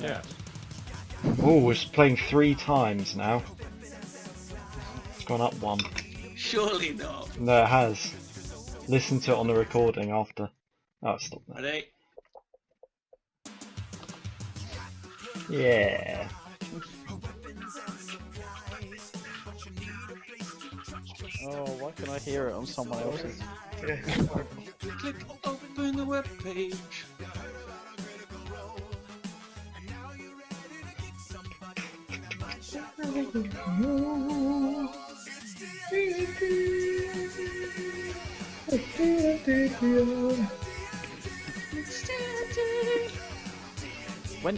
Yeah. Oh, it's playing 3 times now. It's gone up 1. Surely not. No, it has. Listen to it on the recording after. Oh, stop that. Ready? Yeah. Oh, why can I hear it on someone else's? Click open the web page.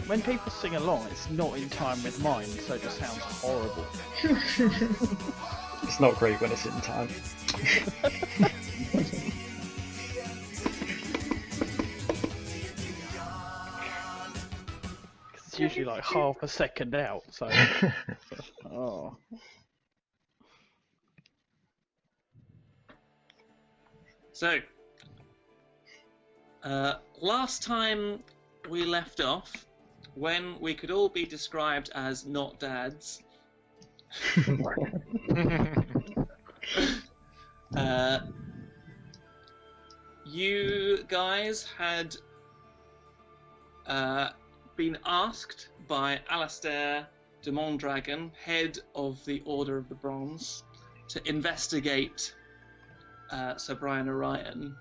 When people sing along, it's not in time with mine, so it just sounds horrible. It's not great when it's in time. It's usually like half a second out, so... Oh. So, last time we left off, when we could all be described as not dads, you guys had been asked by Alastair de Mondragon, head of the Order of the Bronze, to investigate Sir Brian Orion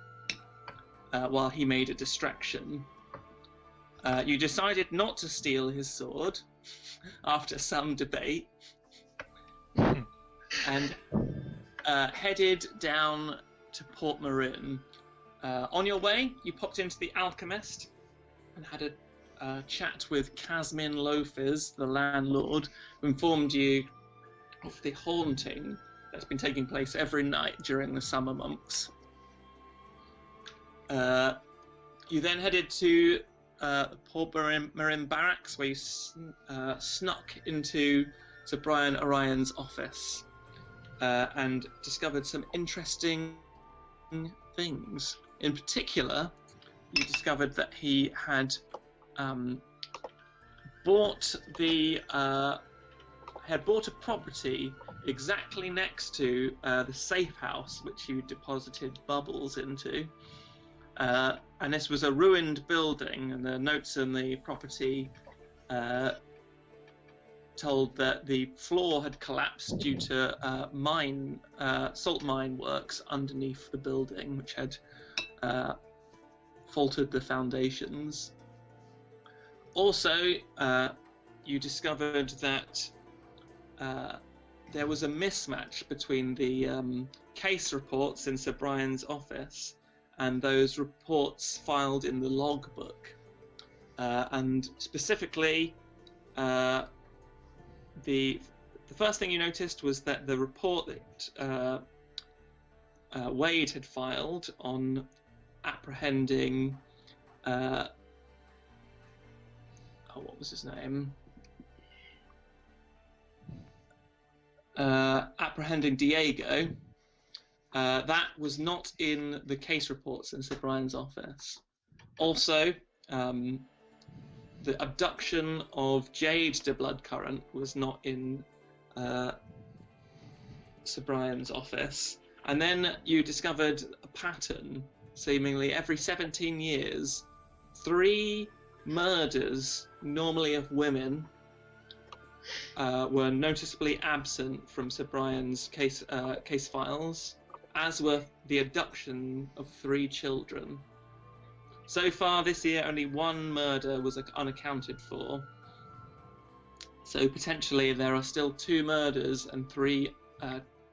while he made a distraction. You decided not to steal his sword after some debate and headed down to Port Marin. On your way, you popped into the Alchemist and had a chat with Casmin Lophiz, the landlord, who informed you of the haunting that's been taking place every night during the summer months. You then headed to Port Marin Barracks, where you snuck into Sir Brian Orion's office and discovered some interesting things. In particular, you discovered that he had bought a property exactly next to the safe house which you deposited Bubbles into. And this was a ruined building, and the notes on the property told that the floor had collapsed due to salt mine works underneath the building, which had faltered the foundations. Also, you discovered that there was a mismatch between the case reports in Sir Brian's office and those reports filed in the logbook. And specifically, the first thing you noticed was that the report that Wade had filed on apprehending what was his name? Apprehending Diego. That was not in the case reports in Sir Brian's office. Also, the abduction of Jade de Bloodcurrent was not in Sir Brian's office. And then you discovered a pattern, seemingly every 17 years, 3 murders, normally of women, were noticeably absent from Sir Brian's case files, as were the abduction of 3 children. So far this year, only 1 murder was unaccounted for. So potentially there are still 2 murders and 3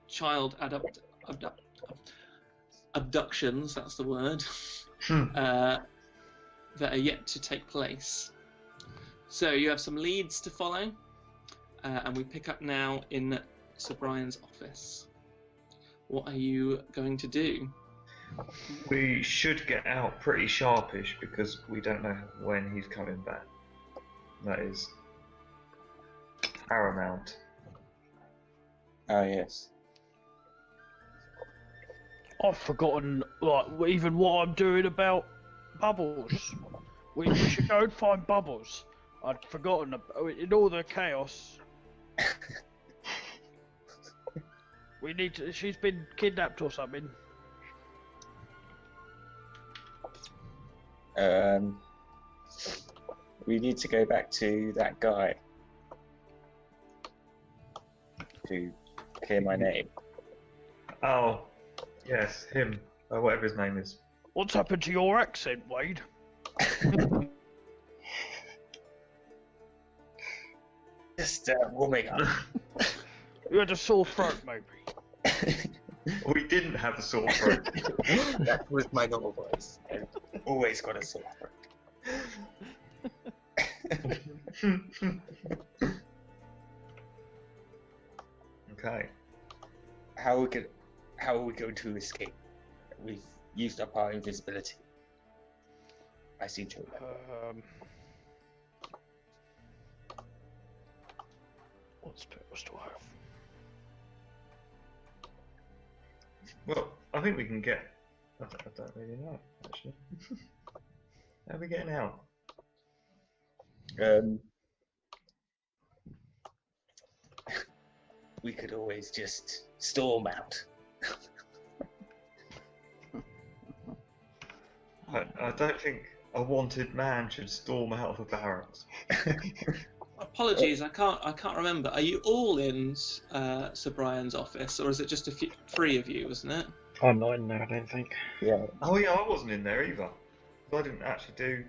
child abductions, that's the word, that are yet to take place. So you have some leads to follow, and we pick up now in Sir Brian's office. What are you going to do? We should get out pretty sharpish because we don't know when he's coming back. That is paramount. Oh yes. I've forgotten, like, even what I'm doing about Bubbles. We should go and find Bubbles. I'd forgotten. In all the chaos, we need to. She's been kidnapped or something. We need to go back to that guy to hear my name. Oh, yes, him. Whatever his name is. What's happened to your accent, Wade? Just warming up. You had a sore throat, maybe. We didn't have a sore throat. That was my normal voice. I've always got a sore throat. Okay. How are we going to escape? We've used up our invisibility. I seem to remember. What spells do I have? Well, I think we can get. I don't really know, actually. How are we getting out? We could always just storm out. I don't think a wanted man should storm out of the barracks. Apologies, I can't remember. Are you all in Sir Brian's office, or is it just three of you, isn't it? I'm not in there, I don't think. Yeah. Oh yeah, I wasn't in there either. I didn't actually do.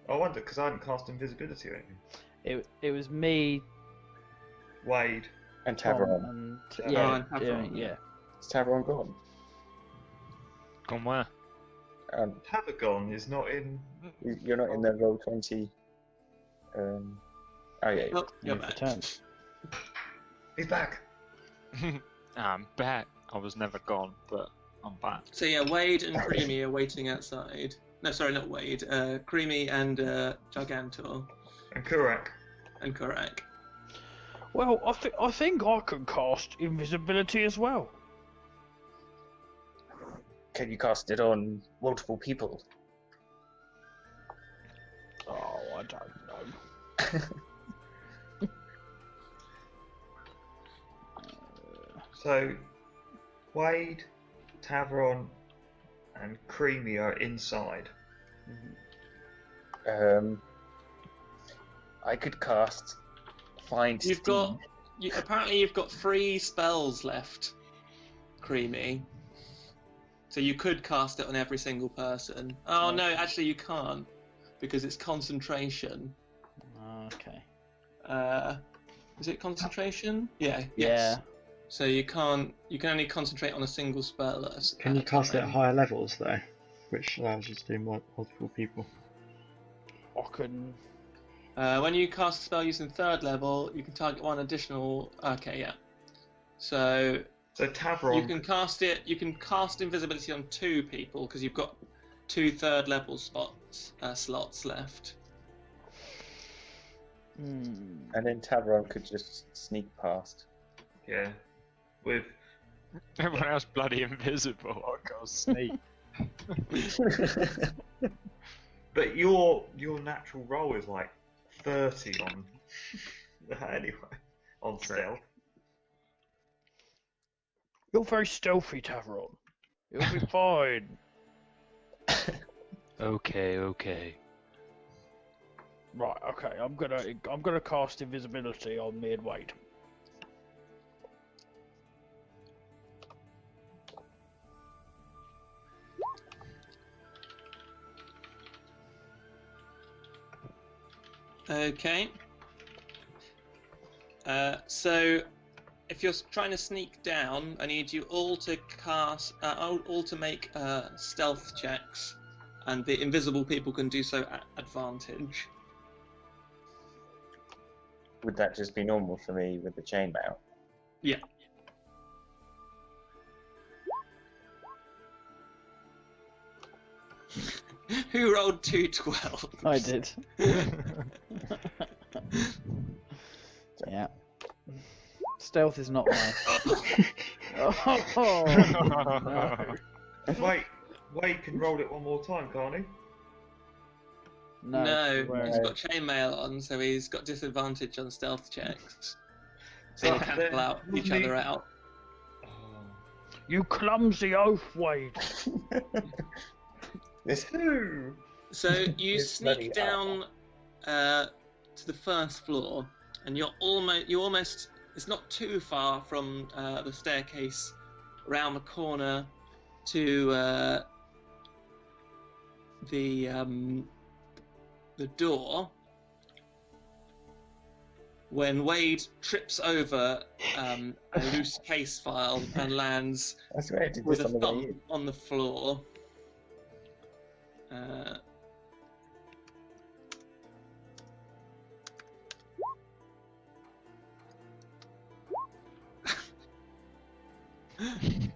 I wonder because I hadn't cast invisibility or anything. It was me, Wade. And Tom, Tavron. and Oh, yeah, and Tavron, yeah. Is Tavron gone? Gone where? Tabagon is not in. You're not in the Roll20. Oh yeah. Oh, you're You've back. returned. He's back. I'm back. I was never gone, but I'm back. So yeah, Wade and Creamy are waiting outside. No, sorry, not Wade. Creamy and Gigantor And Kurak. and Korak. Well, I think I can cast invisibility as well. Can you cast it on multiple people? Oh, I don't know. So, Wade, Tavron, and Creamy are inside. I could cast Find You've Steed. got. Apparently, you've got 3 spells left, Creamy. So you could cast it on every single person. Oh no, actually you can't, because it's concentration. Okay. Is it concentration? Yeah. Yeah. Yes. So you can't. You can only concentrate on a single spell. Can you cast it at higher levels though, which allows you to do multiple people? I can. When you cast a spell using 3rd level, you can target 1 additional. Okay, yeah. So Tavron. you can cast it. You can cast invisibility on 2 people because you've got 2 3rd level slots left. And then Tavron could just sneak past. Yeah. With. Everyone else bloody invisible. I can't sneak. But your natural roll is like 30 on. Anyway, on stealth. You're very stealthy, Tavron. You'll be fine. Okay. Right. Okay. I'm gonna cast invisibility on me and Wade. Okay. So, if you're trying to sneak down, I need you all to all to make stealth checks, and the invisible people can do so at advantage. Would that just be normal for me with the chainmail? Yeah. Who rolled 2 12s? I did. Yeah. Stealth is not my. Oh, no. Wait, Wade can roll it one more time, can't he? No, wearing- he's got chainmail on, so he's got disadvantage on stealth checks. So But they cancel then out each wouldn't other he- out. Oh. You clumsy oaf, Wade. This Two. So you It's bloody sneak down to the first floor, and you're almost. It's not too far from the staircase around the corner to the door. When Wade trips over a loose case file and lands I swear I did with this a on the way thump in. on the floor.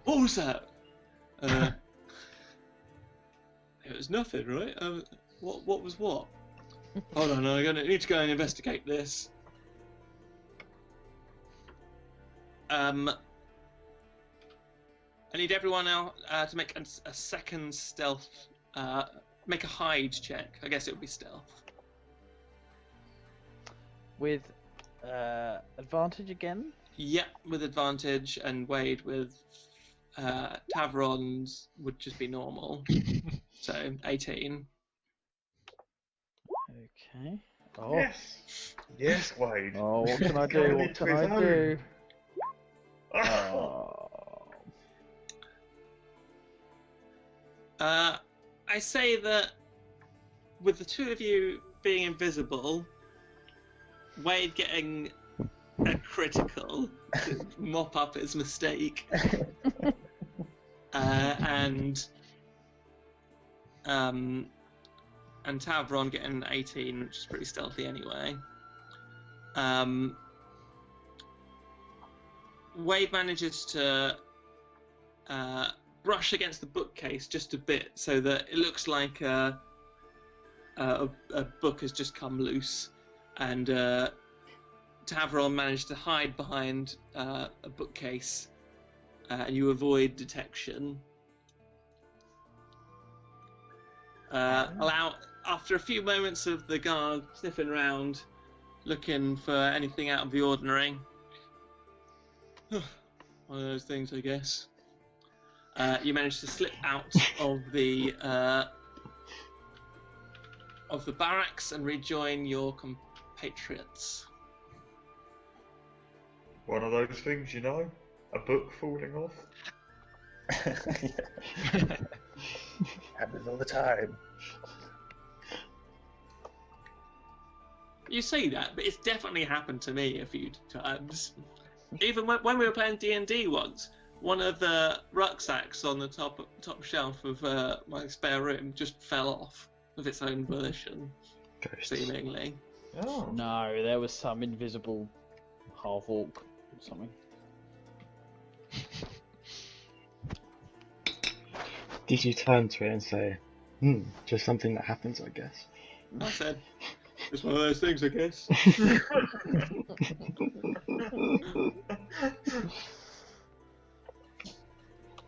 What was that? It was nothing, right? What was what? Hold on, I need to go and investigate this. I need everyone now to make a second stealth. Make a hide check. I guess it would be stealth. With advantage again? Yeah, with advantage, and Wade with Tavron's would just be normal. So 18. Okay. Oh. Yes. Yes, Wade. Oh, what can I do? Coming What into can his I own. do? Oh. Oh. I say that with the two of you being invisible, Wade getting a critical to mop up his mistake, and Tavron getting an 18, which is pretty stealthy anyway. Wade manages to brush against the bookcase just a bit, so that it looks like a book has just come loose, and Tavron managed to hide behind a bookcase, and you avoid detection. After a few moments of the guard sniffing around, looking for anything out of the ordinary. One of those things, I guess. You managed to slip out of the barracks and rejoin your compatriots. One of those things, you know? A book falling off. Happens all the time. You say that, but it's definitely happened to me a few times. Even when we were playing D&D once, one of the rucksacks on the top shelf of my spare room just fell off of its own volition, Ghosts. seemingly. Oh. No, there was some invisible half-orc or something. Did you turn to it and say, just something that happens, I guess? I said, it's one of those things, I guess.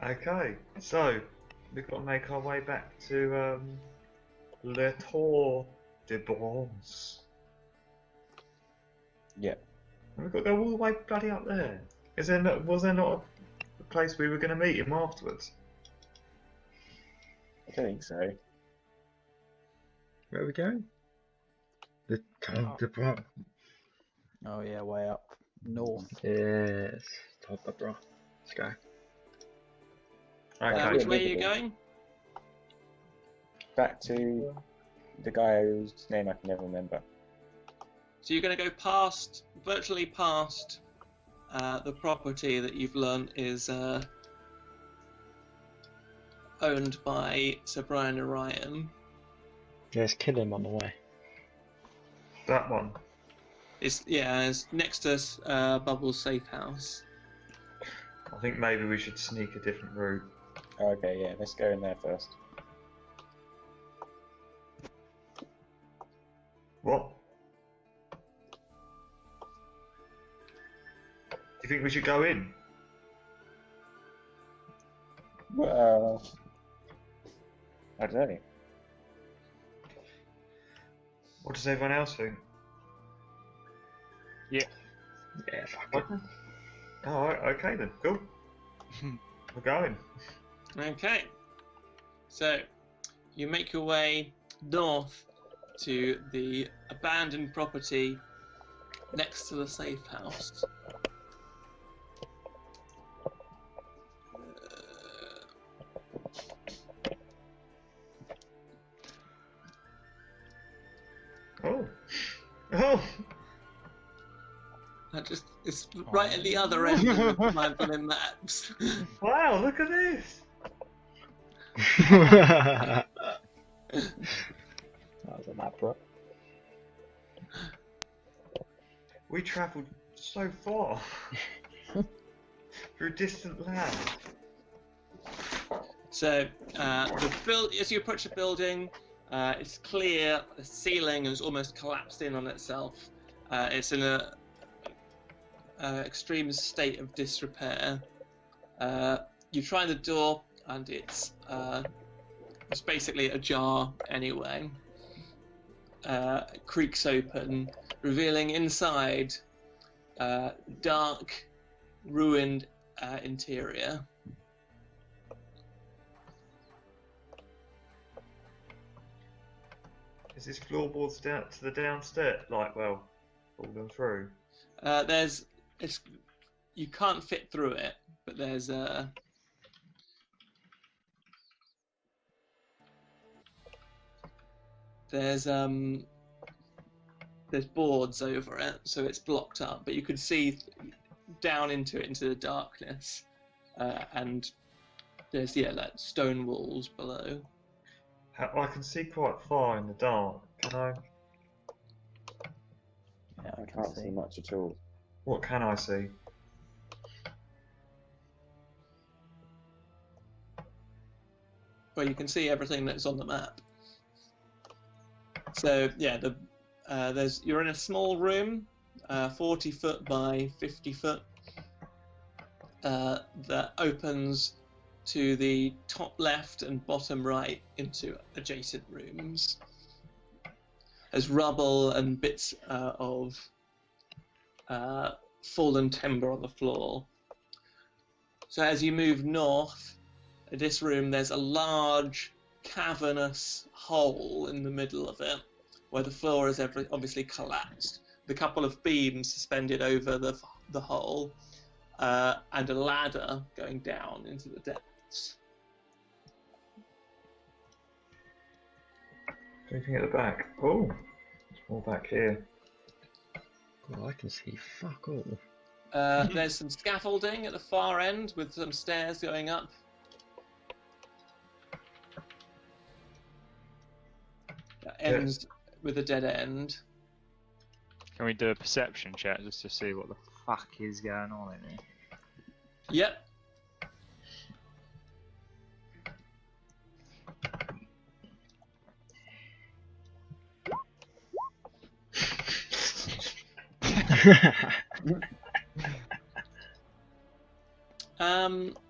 Okay, so we've got to make our way back to Le Tour de Bronze. Yeah. And we've got to go all the way bloody up there. Was there not a place we were going to meet him afterwards? I don't think so. Where are we going? The Tour de Bronze. Oh yeah, way up north. Yes, Tour de Bronze. Let's go. Okay. Which way are you going? Back to the guy whose name I can never remember. So you're going to go virtually past the property that you've learnt is owned by Sir Brian Orion. Let's kill him on the way. That one. It's next to Bubble's safe house. I think maybe we should sneak a different route. Okay, yeah, let's go in there first. What? Do you think we should go in? Well, I don't know. What does everyone else think? Yeah, fuck it. Oh, okay then. Cool. We're going. Okay. So, you make your way north to the abandoned property next to the safe house. Oh. Oh. It's right at the other end of my blooming maps. Wow, look at this. That was a map, bro. We travelled so far through distant land. So, as you approach the building, it's clear the ceiling has almost collapsed in on itself. It's in a extreme state of disrepair. You try the door, and it's basically ajar anyway. It creaks open, revealing inside dark, ruined interior. Is this floorboards down to the downstairs? Like, well, falling through. You can't fit through it, but there's boards over it, so it's blocked up, but you could see down into the darkness, and there's like stone walls below. I can see quite far in the dark. Can I? Yeah, I can't see much at all. What can I see? Well, you can see everything that's on the map. So yeah, you're in a small room, 40 foot by 50 foot, that opens to the top left and bottom right into adjacent rooms. There's rubble and bits of fallen timber on the floor. So as you move north, in this room there's a large cavernous hole in the middle of it, where the floor is obviously collapsed. With a couple of beams suspended over the hole, and a ladder going down into the depths. Anything at the back? Oh, there's more back here. Oh, I can see fuck all. There's some scaffolding at the far end with some stairs going up. That ends with a dead end. Can we do a perception check just to see what the fuck is going on in here? Yep.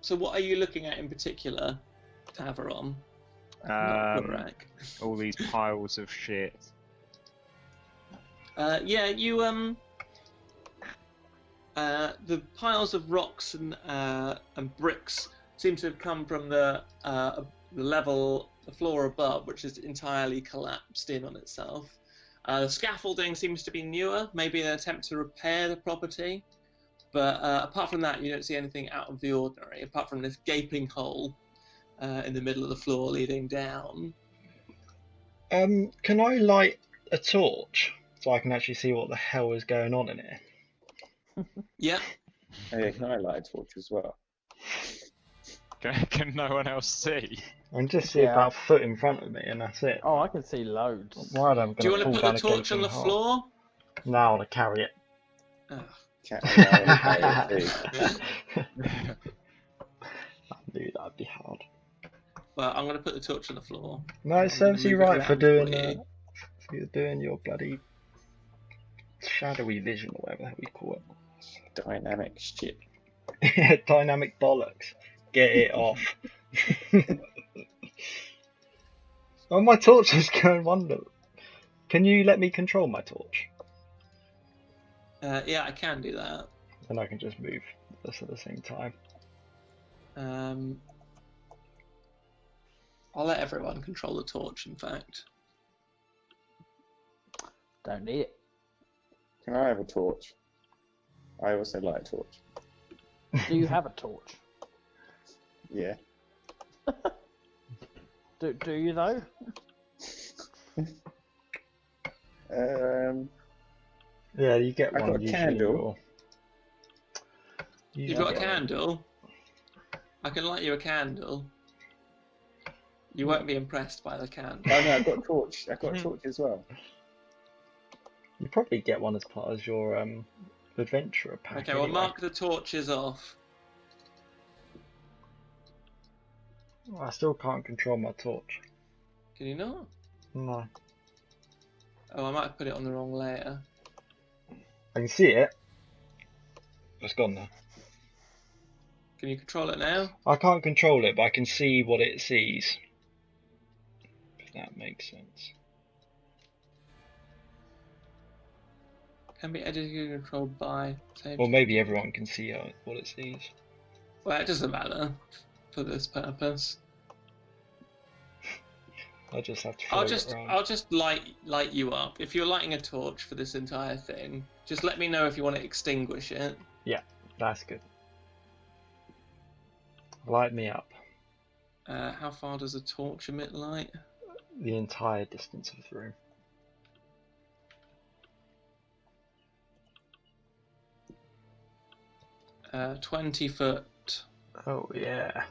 So what are you looking at in particular, Tavaron? All these piles of shit. Yeah, you the piles of rocks and bricks seem to have come from the floor above, which is entirely collapsed in on itself. The scaffolding seems to be newer, maybe an attempt to repair the property. But apart from that, you don't see anything out of the ordinary, apart from this gaping hole in the middle of the floor leading down. Can I light a torch so I can actually see what the hell is going on in here? Yeah. Oh, yeah, can I light a torch as well? Can no one else see? I can just see about a foot in front of me, and that's it. Oh, I can see loads. Why am I Do you want to put the torch on the floor? No, I want to carry it. Oh. Can't I light it too? I knew that'd be hard. Well, I'm going to put the torch on the floor. No, it serves you move it right for around doing for you. for doing your bloody shadowy vision or whatever we call it. Dynamic shit. Dynamic bollocks. Get it off. Oh, my torch is going wonder. Can you let me control my torch? Yeah, I can do that. Then I can just move this at the same time. I'll let everyone control the torch, in fact. Don't need it. Can I have a torch? I also like a torch. Do you have a torch? Yeah. Do you though? Yeah, you get I've one got a usually. candle. You've got a candle? I can light you a candle. You won't be impressed by the candle. Oh no, I've got a torch. I've got a torch as well. You probably get one as part of your adventurer pack. Okay, well, anyway. mark the torches off. I still can't control my torch. Can you not? No. Oh, I might have put it on the wrong layer. I can see it. It's gone now. Can you control it now? I can't control it, but I can see what it sees. If that makes sense. Can be edited and controlled by. Or maybe everyone can see what it sees. Well, it doesn't matter for this purpose. I just have to float it around. I'll just light you up. If you're lighting a torch for this entire thing, just let me know if you want to extinguish it. Yeah, that's good. Light me up. How far does a torch emit light? The entire distance of the room. Uh, 20 foot. Oh yeah.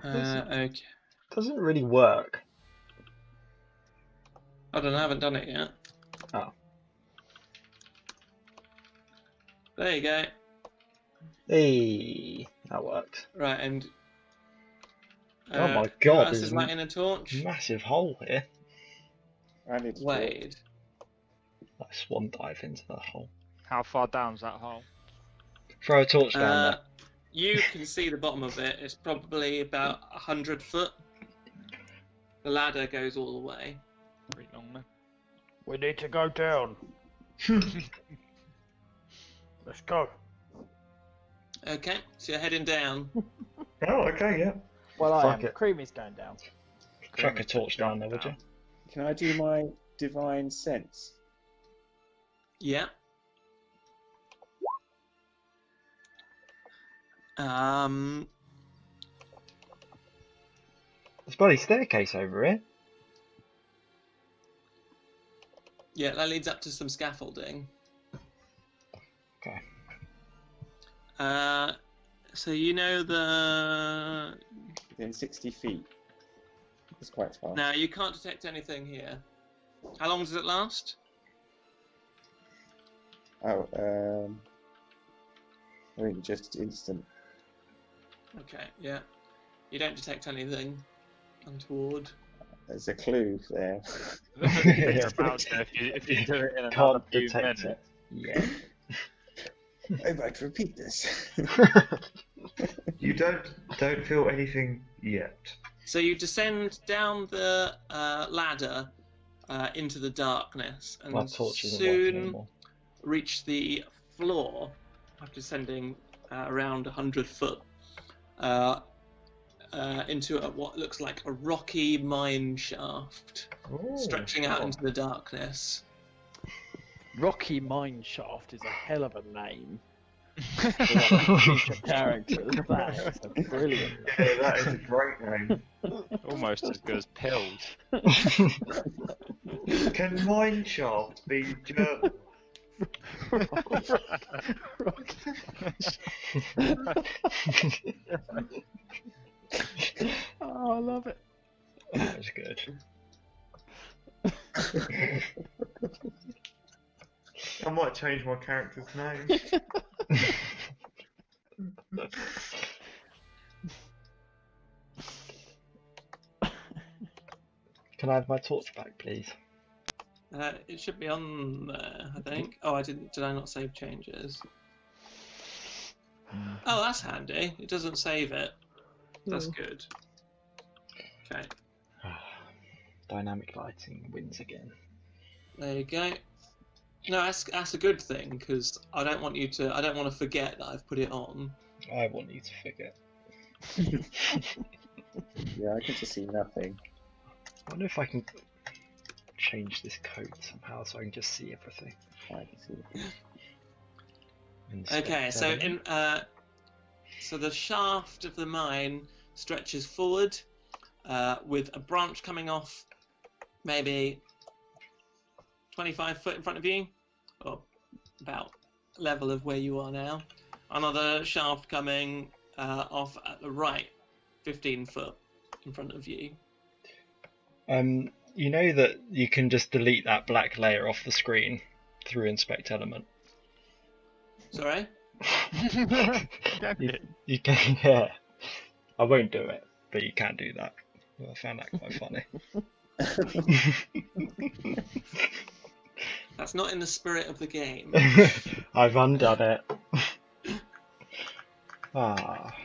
Okay. Doesn't really work. I don't know, I haven't done it yet. Oh. There you go. Hey, that works. Right, and... Oh my who god, else there's is lighting a torch? massive hole here. I need a torch. Wade. I swan dive into that hole. How far down's that hole? Throw a torch down there. You can see the bottom of it. It's probably about 100 foot. The ladder goes all the way. Pretty long then. We need to go down. Let's go. Okay, so you're heading down. Oh, okay, yeah. Well, I Fuck am. it. Creamy's going down. Chuck a torch down there, would you? Can I do my divine sense? Yeah. There's a bloody staircase over here. Yeah, that leads up to some scaffolding. Okay. So you know the... Within 60 feet. It's quite fast. No, you can't detect anything here. How long does it last? Oh, I think just instant. Okay, yeah. You don't detect anything untoward. There's a clue there. It's about to if you do it in another Can't few detect minutes. it. Yeah. I might repeat this. You don't feel anything yet. So you descend down the ladder into the darkness and My torch isn't working soon anymore. reach the floor after descending around 100 foot into what looks like a rocky mine shaft stretching out into the darkness. Rocky Mineshaft is a hell of a name for one of the future characters. That is a brilliant name. Yeah, that is a great name. Almost as good as pills. Can Mineshaft be German? Oh, I love it. That was good. I might change my character's name. Can I have my torch back, please? It should be on there, I think. Oh, I didn't. Did I not save changes? Oh, that's handy. It doesn't save it. That's Oh. good. Okay, Dynamic lighting wins again. there you go. No, that's a good thing because I don't want to forget that I've put it on. I want you to forget. Yeah, I can just see nothing. I wonder if I can change this code somehow so I can just see everything. I can see it. Okay, so so the shaft of the mine stretches forward with a branch coming off maybe 25 foot in front of you, or about level of where you are now. Another shaft coming off at the right, 15 foot in front of you. You know that you can just delete that black layer off the screen through inspect element. Sorry? You can, yeah. I won't do it, but you can do that. I found that quite funny. That's not in the spirit of the game. I've undone it. Ah.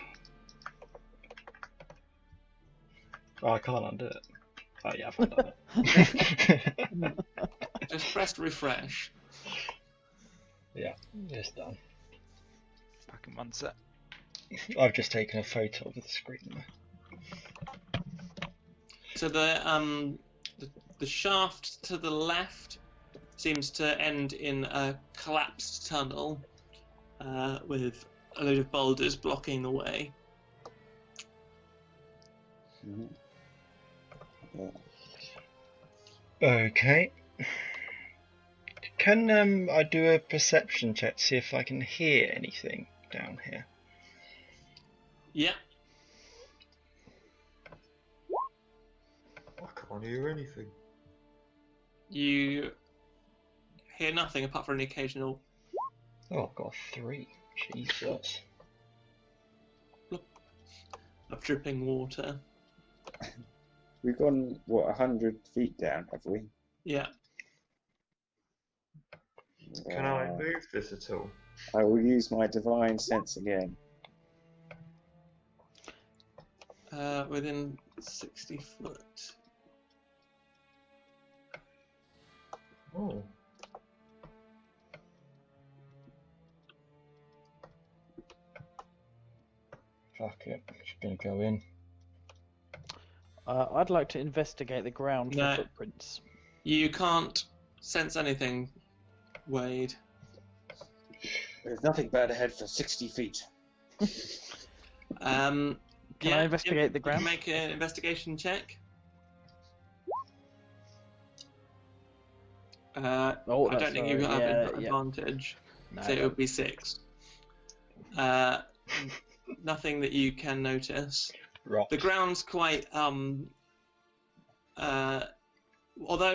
Oh, I can't undo it. Oh yeah, I've undone it. Just press refresh. Yeah, it's done. Back in one sec. I've just taken a photo of the screen. So the shaft to the left seems to end in a collapsed tunnel with a load of boulders blocking the way. Mhm. Yeah. Okay. Can I do a perception check to see if I can hear anything down here? Yeah. I can't hear anything. You hear nothing apart from an occasional Oh, I've got 3. Jesus. of dripping water. We've gone, what, 100 feet down, have we? Yeah. Can I move this at all? I will use my divine sense again. Within 60 foot. Oh. Fuck it. Just gonna go in. I'd like to investigate the ground for No. footprints. You can't sense anything, Wade. There's nothing bad ahead for 60 feet. Can I investigate the ground? You can make an investigation check. I don't think you have advantage, No, so it would be 6. Nothing that you can notice. Rocks. The ground's quite although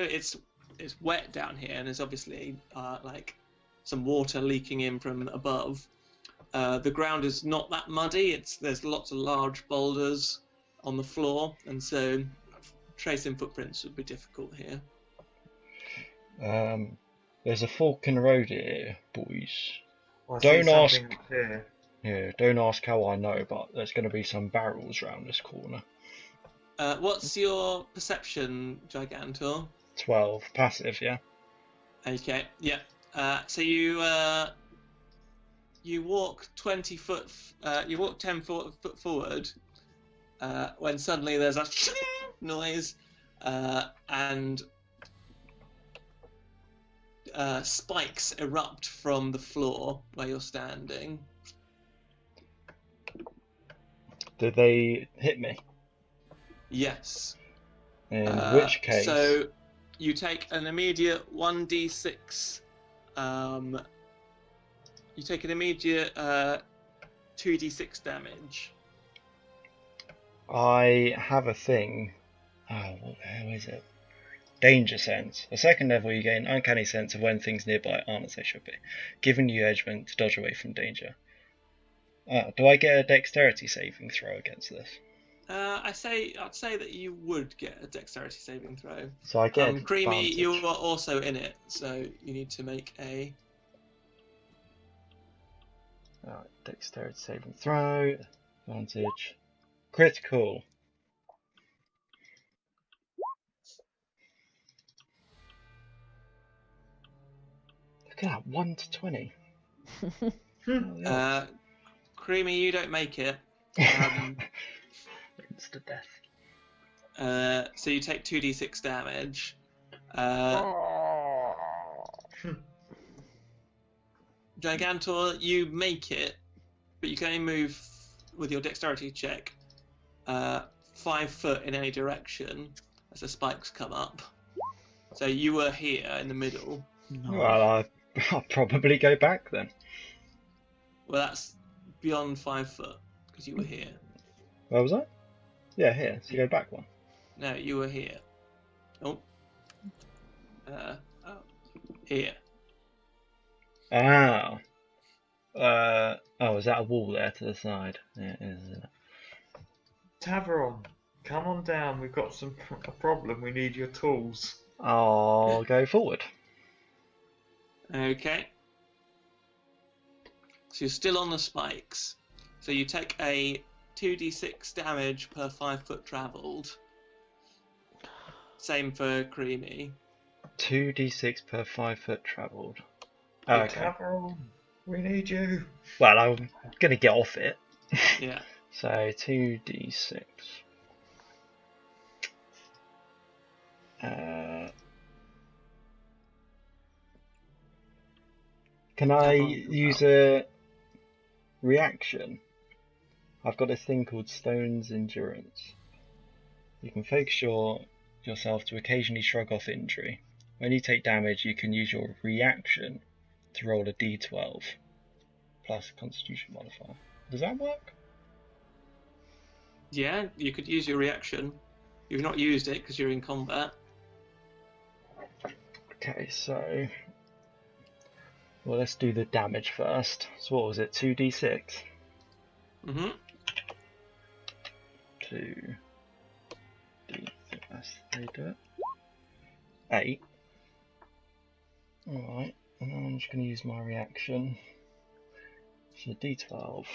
it's wet down here and there's obviously like some water leaking in from above. The ground is not that muddy. There's lots of large boulders on the floor, and so tracing footprints would be difficult here. There's a fork in the road here, boys. I Don't see ask. something up here. Yeah, don't ask how I know, but there's going to be some barrels round this corner. What's your perception, Gigantor? 12. Passive, yeah? Okay, yeah. So you walk 20 foot. You walk 10 foot forward. When suddenly there's a noise, and spikes erupt from the floor where you're standing. Did they hit me? Yes. In which case? So you take an immediate 1d6. You take an immediate 2d6 damage. I have a thing. Oh, what the hell is it? Danger sense. A second level, you gain uncanny sense of when things nearby aren't as they should be, giving you edgement to dodge away from danger. Do I get a dexterity saving throw against this? I'd say that you would get a dexterity saving throw. So I get Creamy, advantage. you are also in it, so you need to make a Alright, dexterity saving throw. Advantage. Critical. Look at that, 1 to 20. Oh, yeah. Creamy, you don't make it. Instant death. So you take 2d6 damage. Gigantor, you make it, but you can only move with your dexterity check 5 foot in any direction as the spikes come up. So you were here in the middle. Well, I'll probably go back then. Well, that's beyond 5 foot because you were here. Where was I? Yeah, here. So you go back one. No, you were here. Oh. Here. Oh. Is that a wall there to the side? Yeah, it is, isn't it? Tavron, come on down. We've got a problem. We need your tools. I'll go forward. Okay. So you're still on the spikes. So you take a 2d6 damage per 5 foot travelled. Same for Creamy. 2d6 per 5 foot travelled. Hey, Okay. Tavron, we need you. Well, I'm gonna get off it. Yeah. So 2d6. Can I use a reaction? I've got this thing called Stone's Endurance. You can focus yourself to occasionally shrug off injury. When you take damage, you can use your reaction to roll a d12 plus Constitution modifier. Does that work? Yeah, you could use your reaction. You've not used it because you're in combat. Okay, so well, let's do the damage first. So what was it? 2d6. Mm-hmm. 2d6. That's how you do it. 8. Alright, and then I'm just going to use my reaction. So d12.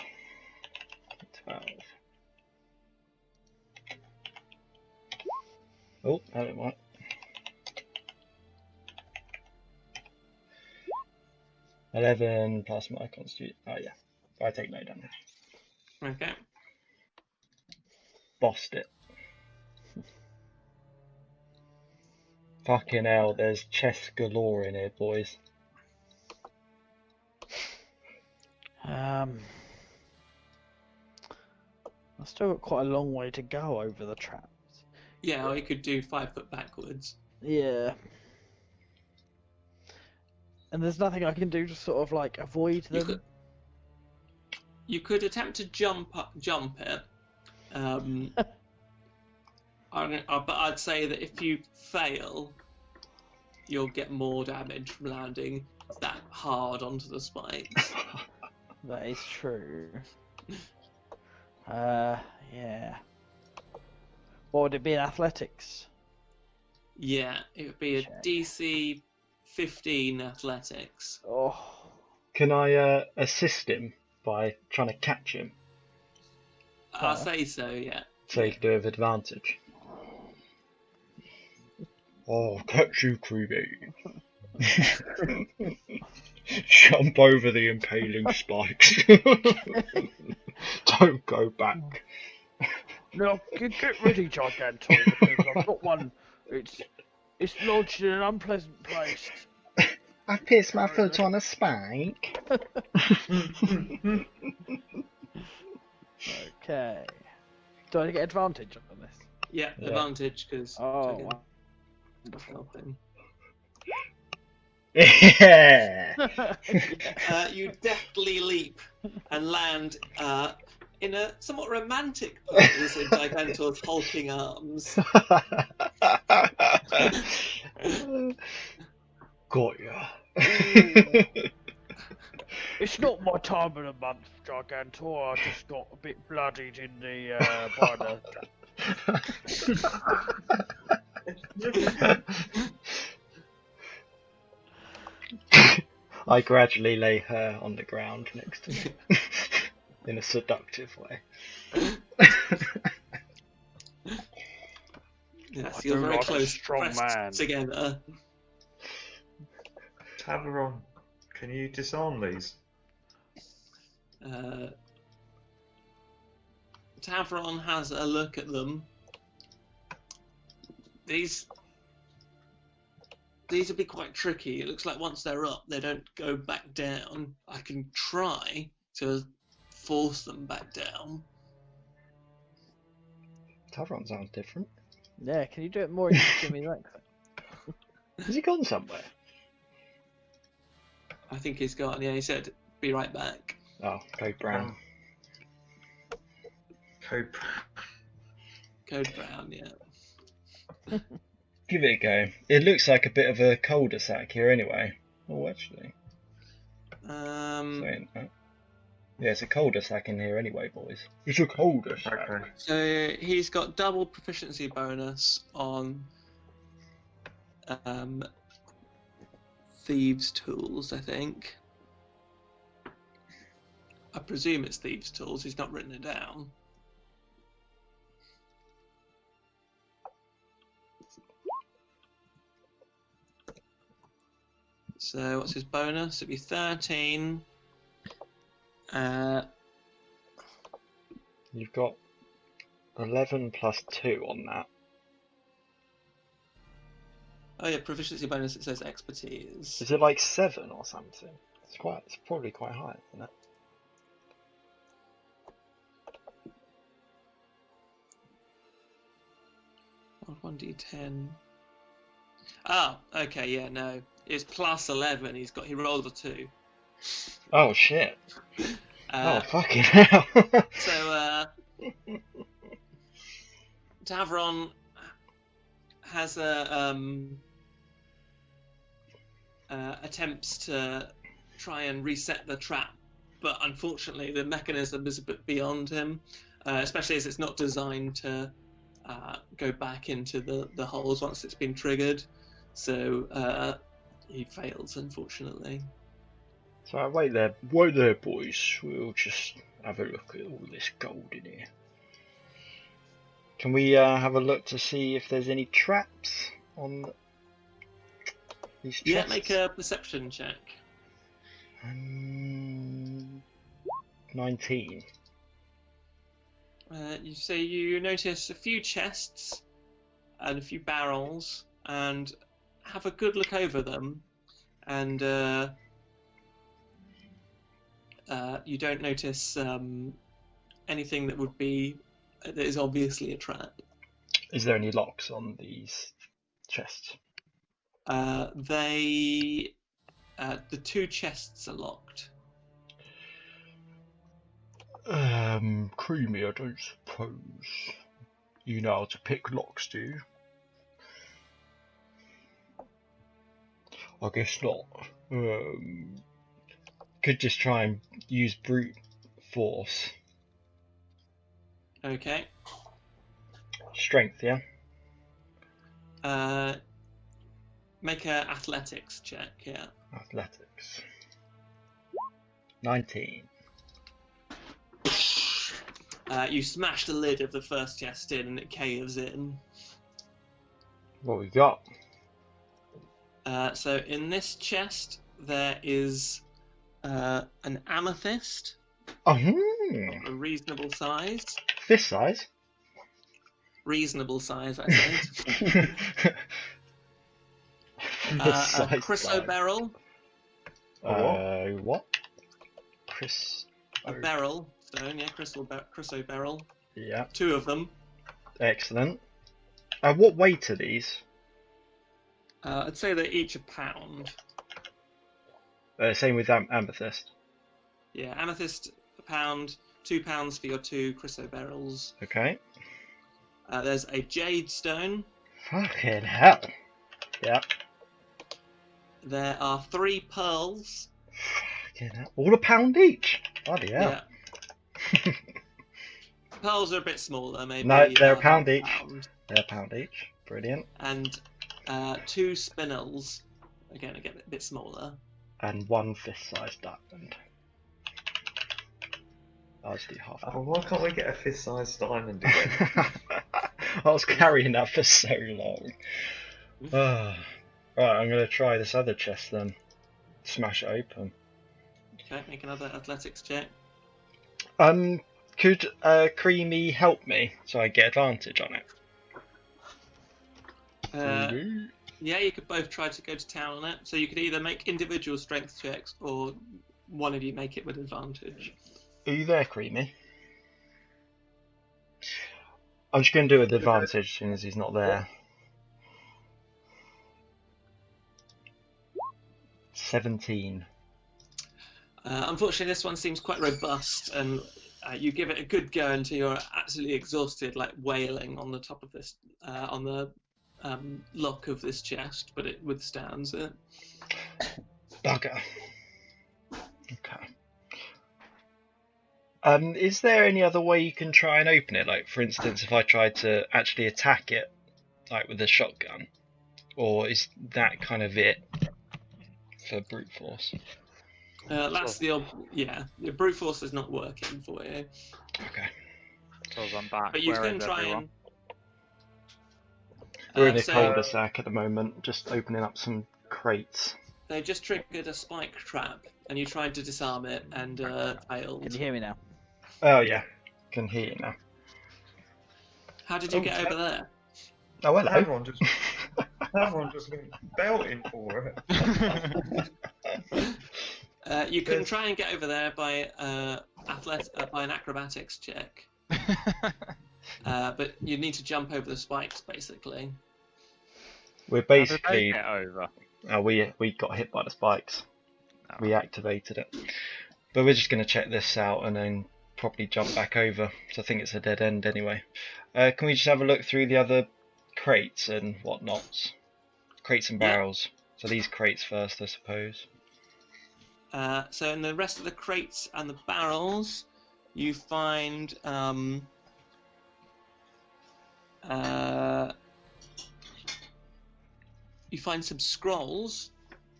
D12. Oh, that didn't work. $11 plus my constitution. Oh yeah, I take no damage. Okay. Bossed it. Fucking hell, there's chest galore in here, boys. I've still got quite a long way to go over the traps. Yeah, or you could do 5 foot backwards. Yeah. And there's nothing I can do to sort of like avoid them. You could attempt to jump it. But I'd say that if you fail, you'll get more damage from landing that hard onto the spikes. That is true. Yeah. What would it be in athletics? Yeah, it would be a Check. DC 15 athletics. Oh. Can I assist him by trying to catch him? I'll say so, yeah. So you can do it with advantage. Oh, catch you, Creamy. Jump over the impaling spikes. Don't go back. No, get ready, Gigantor, because I've got one. It's lodged in an unpleasant place. I pissed my foot on a spike. Okay. Do I get advantage on this? Yeah, Yeah. advantage, because Oh, wow. helping. Yeah. You deftly leap and land in a somewhat romantic pose in Gigantor's hulking arms. Got ya. It's not my time of the month, Gigantor. I just got a bit bloodied in the by the. I gradually lay her on the ground next to me. in a seductive way. Yes, I you're do very like a close, strong pressed man. together. Taveron, can you disarm these? Tavron has a look at them. These would be quite tricky. It looks like once they're up, they don't go back down. I can try to force them back down. Tavron sounds different. Yeah, can you do it more in Jimmy's accent? Has he gone somewhere? I think he's gone. Yeah, he said, "Be right back." Oh, Code Brown. Code. Code Brown, yeah. Give it a go. It looks like a bit of a cul-de-sac here anyway. Oh, actually. Saying that. Yeah, it's a cul-de-sac in here anyway, boys. It's a cul-de-sac. Okay. So he's got double proficiency bonus on Thieves' Tools, I think. I presume it's Thieves' Tools. He's not written it down. So what's his bonus? It'd be 13. You've got 11 plus 2 on that. Oh yeah, proficiency bonus. It says expertise. Is it like 7 or something? It's probably quite high, isn't it? Oh, 1d10. Oh, okay, yeah, no. It's plus 11. He rolled a 2. Oh shit. Oh Uh, fucking hell. So, Tavron has attempts to try and reset the trap, but unfortunately the mechanism is a bit beyond him, especially as it's not designed to go back into the holes once it's been triggered. So he fails, unfortunately. So wait there, boys. We'll just have a look at all this gold in here. Can we have a look to see if there's any traps on these chests? Yeah, make a perception check. 19. You notice a few chests and a few barrels, and have a good look over them, and you don't notice anything that is obviously a trap. Is there any locks on these chests? The 2 chests are locked. Creamy, I don't suppose. You know how to pick locks, do you? I guess not. Could just try and use brute force. Okay. Strength, yeah? Make a athletics check, yeah. Athletics. 19. You smash the lid of the first chest in and it caves in. What we got? So in this chest there is an amethyst, a reasonable size. Fist size? Reasonable size, I said. A chrysoberyl. What? A beryl stone, yeah, chrysoberyl. Yeah. 2 of them. Excellent. What weight are these? I'd say they're each a pound. Same with amethyst. Yeah, amethyst a pound, 2 pounds for your 2 chrysoberyls. Okay. There's a jade stone. Fucking hell. Yeah. There are 3 pearls. Fucking hell. All a pound each. Bloody hell. Yeah. Pearls are a bit smaller, maybe. No, they're a pound half each. pound. They're a pound each. Brilliant. And 2 spinels. Again, a bit smaller. And 1 fist-sized diamond. I'll just do half. Oh, why can't we get a fist-sized diamond again? I was carrying that for so long. Right, I'm going to try this other chest then. Smash it open. Okay, make another athletics check. Could Creamy help me so I get advantage on it? Yeah, you could both try to go to town on it. So you could either make individual strength checks or one of you make it with advantage. Are you there, Creamy? I'm just going to do it with advantage as soon as he's not there. 17. Unfortunately, this one seems quite robust, and you give it a good go until you're absolutely exhausted, like wailing on the top of this, on the lock of this chest, but it withstands it. Bugger. Okay. Is there any other way you can try and open it? Like, for instance, if I tried to actually attack it, like with a shotgun, or is that kind of it for brute force? That's the your brute force is not working for you. Okay. So I'm back. But you Where can is try everyone? We're in a so cul-de-sac at the moment, just opening up some crates. they just triggered a spike trap, and you tried to disarm it and failed. Can you hear me now? Oh yeah, can hear you now. How did you get over there? Oh hello. Everyone just went belting for it. You can try and get over there by by an acrobatics check, but you need to jump over the spikes, basically. We're How did they basically. get over? We got hit by the spikes. Oh. We activated it. But we're just going to check this out and then probably jump back over. So I think it's a dead end anyway. Can we just have a look through the other crates and whatnots? Crates and barrels. So these crates first, I suppose. So in the rest of the crates and the barrels, you find some scrolls.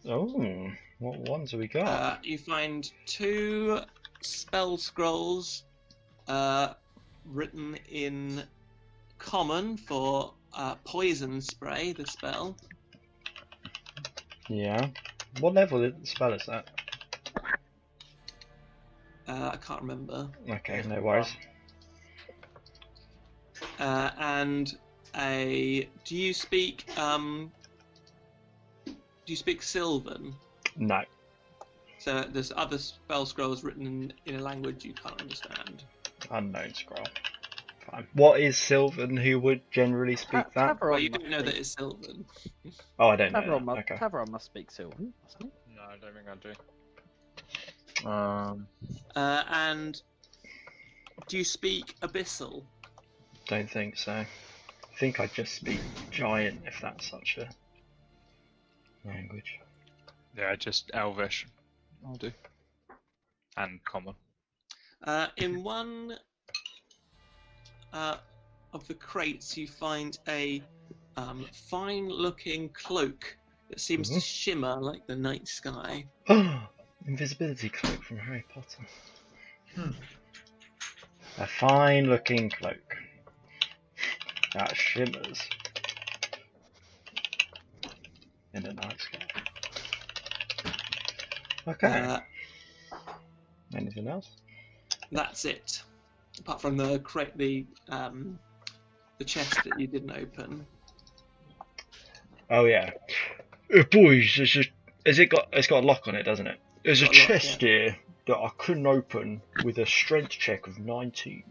Oh, what ones have we got? You find 2 spell scrolls written in common for poison spray, the spell. Yeah. What level spell is that? I can't remember. Okay, no worries. And do you speak Sylvan? No. So there's other spell scrolls written in a language you can't understand. Unknown scroll. Fine. What is Sylvan? Who would generally speak that? Well, you don't know that it's Sylvan. Oh, I don't know. Tavron That. Okay. Tavron must speak Sylvan, mustn't he? No, I don't think I do. And do you speak Abyssal? Don't think so. I think I just speak Giant, if that's such a language. Yeah, just Elvish. I'll do. And common. In one of the crates, you find a fine-looking cloak that seems to shimmer like the night sky. Invisibility cloak from Harry Potter. A fine-looking cloak that shimmers in the night sky. Okay. Anything else? That's it. Apart from the crate, the chest that you didn't open. Oh yeah. Boys, it's got a lock on it, doesn't it? There's a chest here that I couldn't open with a strength check of 19.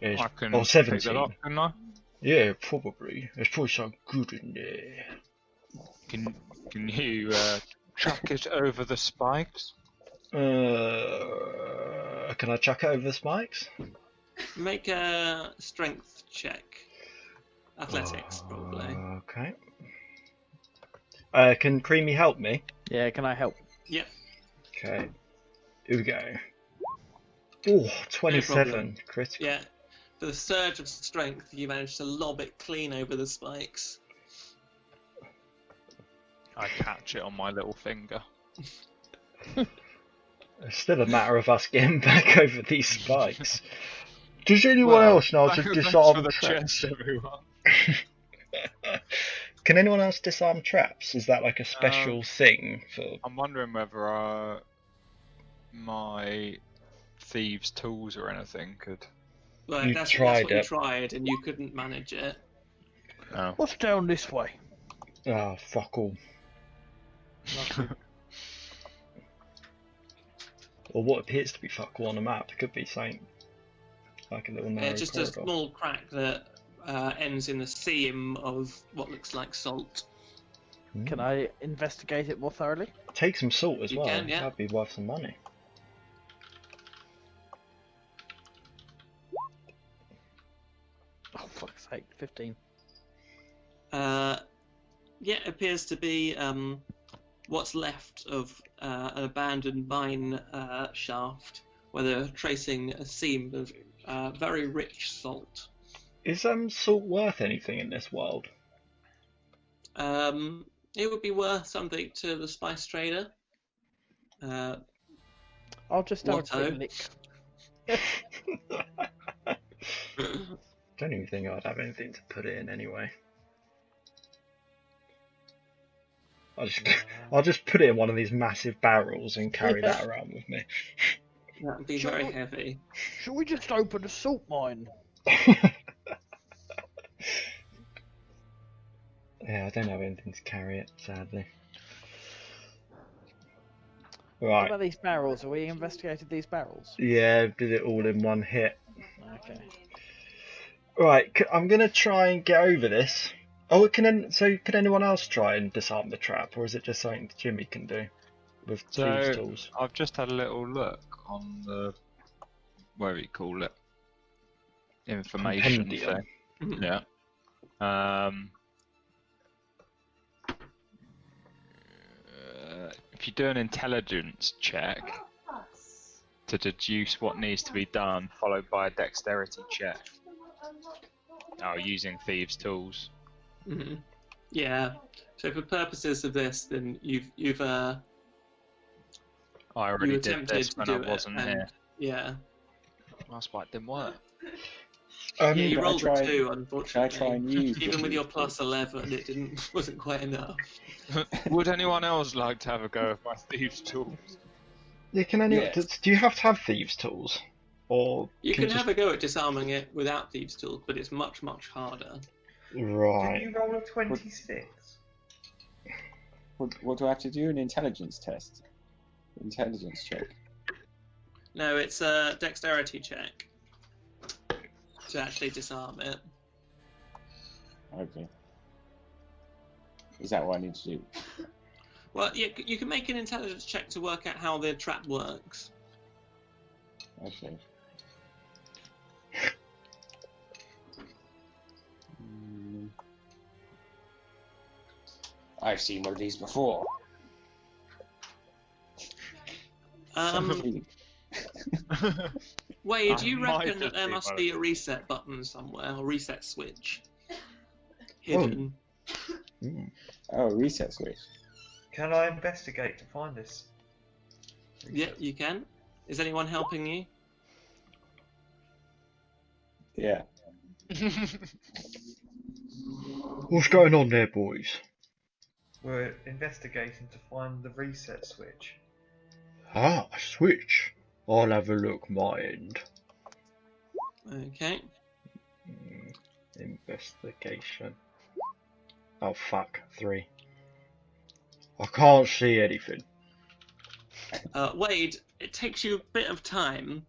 I can or 17. pick the lock, couldn't I? Yeah, probably. There's probably something good in there. Can you chuck it over the spikes? Can I chuck it over the spikes? Make a strength check. Athletics, probably. Okay. Can Creamy help me? Yeah, can I help? Yep. Okay. Here we go. Oh, 27. Critical. Yeah. For the surge of strength, you managed to lob it clean over the spikes. I catch it on my little finger. It's still a matter of us getting back over these spikes. Does anyone else know how to thanks disarm for the traps? chest, everyone. Can anyone else disarm traps? Is that like a special thing for? I'm wondering whether my thieves' tools or anything could. Well, You that's tried what you it. tried, and you couldn't manage it. Oh. What's down this way? Oh, fuck all. Or what appears to be fuck all on the map. It could be something like a little narrow Just corridor. a small crack that ends in a seam of what looks like salt. Can I investigate it more thoroughly? Take some salt as You well. can, yeah. That'd be worth some money. Oh, fuck's sake, 15. Yeah, it appears to be what's left of an abandoned mine shaft, where they're tracing a seam of very rich salt. Is salt worth anything in this world? It would be worth something to the spice trader. I'll just have a Watto. quick lick. Don't even think I'd have anything to put it in anyway. I'll just put it in one of these massive barrels and carry that around with me. That would be Sure. very heavy. Shall we just open a salt mine? Yeah, I don't have anything to carry it, sadly. What Right. about these barrels? Have we investigated these barrels? Yeah, did it all in one hit. Okay. Right, I'm gonna try and get over this. Oh, can anyone else try and disarm the trap, or is it just something Jimmy can do with thieves' tools? I've just had a little look on the what do you call it? Information Compendium. thing. Yeah. If you do an intelligence check to deduce what needs to be done, followed by a dexterity check. Oh, using thieves' tools. Mm-hmm. Yeah. So for purposes of this, then you've I already you did attempted this to when do I it, wasn't and here. yeah. That's why it didn't work. Yeah, you Should I rolled try- a 2, Should I unfortunately. try and use Even with the- your plus 11, it wasn't quite enough. Would anyone else like to have a go with my thieves' tools? Yeah, do you have to have thieves' tools? Or You can just... have a go at disarming it without thieves' tools, but it's much, much harder. Right. Did you roll a 26? What do I have to do? An intelligence test? Intelligence check. No, it's a dexterity check to actually disarm it. Okay. Is that what I need to do? Well, you can make an intelligence check to work out how the trap works. Okay. I've seen one of these before. Wade, do you might reckon that just there be must one be of a reset button somewhere, or reset switch hidden? Oh, reset switch. Can I investigate to find this? Yeah, you can. Is anyone helping you? Yeah. What's going on there, boys? We're investigating to find the reset switch. Ah, a switch. I'll have a look my end. Okay. Investigation. Oh fuck, 3. I can't see anything. Wade, it takes you a bit of time,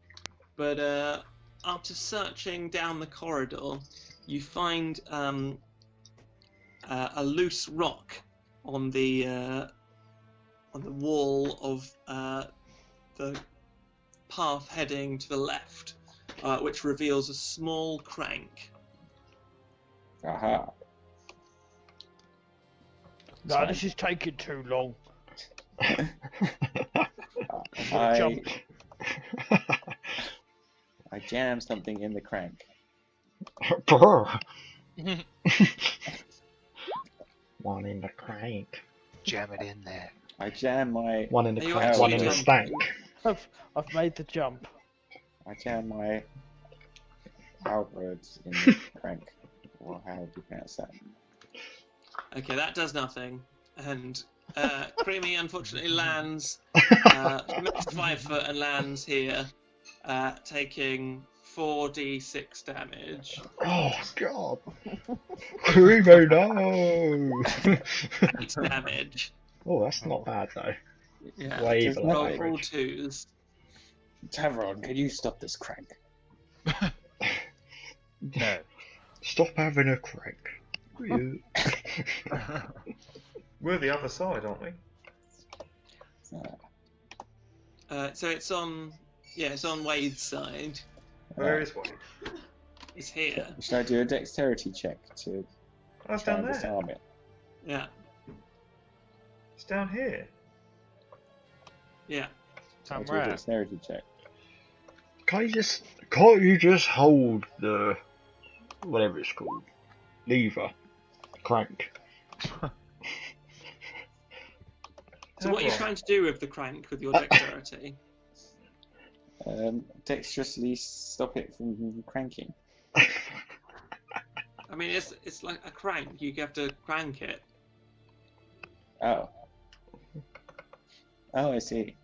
but after searching down the corridor, you find a loose rock on the wall of the path heading to the left, which reveals a small crank. Aha. No, this is taking too long. I jammed something in the crank. Brr. One in the crank. Jam it in there. I jammed my. One in the Are you crank. actually One in the jumping? stank. I've made the jump. I jam my halberd in the crank. Or how do you pronounce that? Okay, that does nothing. And Creamy unfortunately lands, makes 5 foot and lands here, taking 4d6 damage. Oh god. Creamy, no. 8 damage. Oh, that's not bad though. Yeah. Way Does below Roll nothing. all average. 2s. Tavron, can you stop this crank? No. Stop having a crank. We're the other side, aren't we? So it's on Wade's side. Where is one? It's here. Should I do a dexterity check to Oh, it's try down and there. disarm it? Yeah. It's down here. Yeah. I'll And do a where? dexterity check. Can't you just hold the whatever it's called? Lever. Crank. So what are you trying to do with the crank with your dexterity? Dexterously stop it from cranking. I mean, it's like a crank. You have to crank it. Oh. Oh, I see.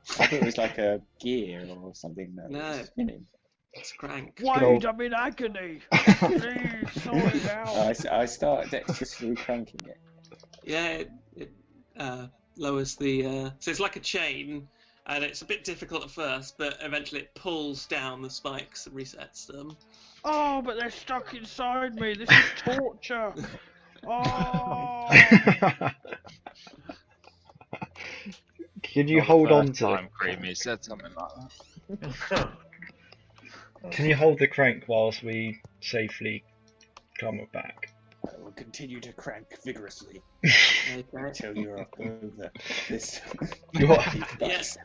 I thought it was like a gear or something that No. was spinning. It's a crank. Wade, I'm in agony. Please sort it out. I start dexterously cranking it. Yeah, it lowers the. So it's like a chain, and it's a bit difficult at first, but eventually it pulls down the spikes and resets them. Oh, but they're stuck inside me. This is torture. Oh. Can you Not the hold on first to time Creamy said something like that. Can you hold the crank whilst we safely come back? I will continue to crank vigorously Okay. until you're over this. What? Yes.